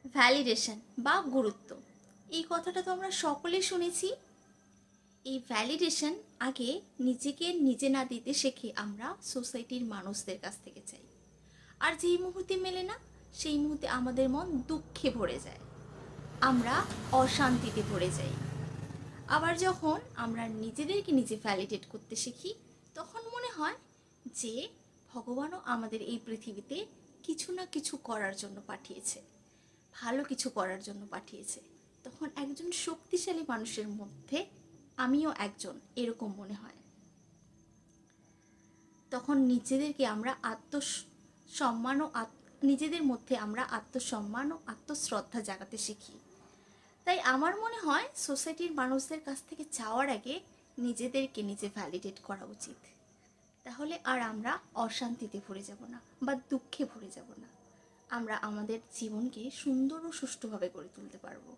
Validation বা গুরুত্ব, এই কথাটা তো আমরা সকলেই শুনেছি। এই ভ্যালিডেশন আগে নিজেকে নিজে না দিতে শেখে আমরা সোসাইটির মানুষদের কাছ থেকে চাই। আর যেই মুহূর্তে মেলে না, সেই মুহূর্তে আমাদের মন দুঃখে ভরে যায়, আমরা অশান্তিতে ভরে যাই। আবার যখন আমরা নিজেদেরকে নিজে ভ্যালিডেট করতে শিখি, তখন মনে হয় যে ভগবানও আমাদের এই পৃথিবীতে কিছু না কিছু করার জন্য পাঠিয়েছে, ভালো কিছু করার জন্য পাঠিয়েছে। তখন একজন শক্তিশালী মানুষের মধ্যে আমিও একজন, এরকম মনে হয়। তখন নিজেদেরকে আমরা আত্মসম্মান ও নিজেদের মধ্যে আমরা আত্মসম্মান ও আত্মশ্রদ্ধা জাগাতে শিখি। তাই আমার মনে হয় সোসাইটির মানুষদের কাছ থেকে চাওয়ার আগে নিজেদেরকে নিজে ভ্যালিডেট করা উচিত। তাহলে আর আমরা অশান্তিতে ভরে যাব না বা দুঃখে ভরে যাব না, আমরা আমাদের জীবনকে সুন্দর ও সুষ্ঠুভাবে গড়ে তুলতে পারবো।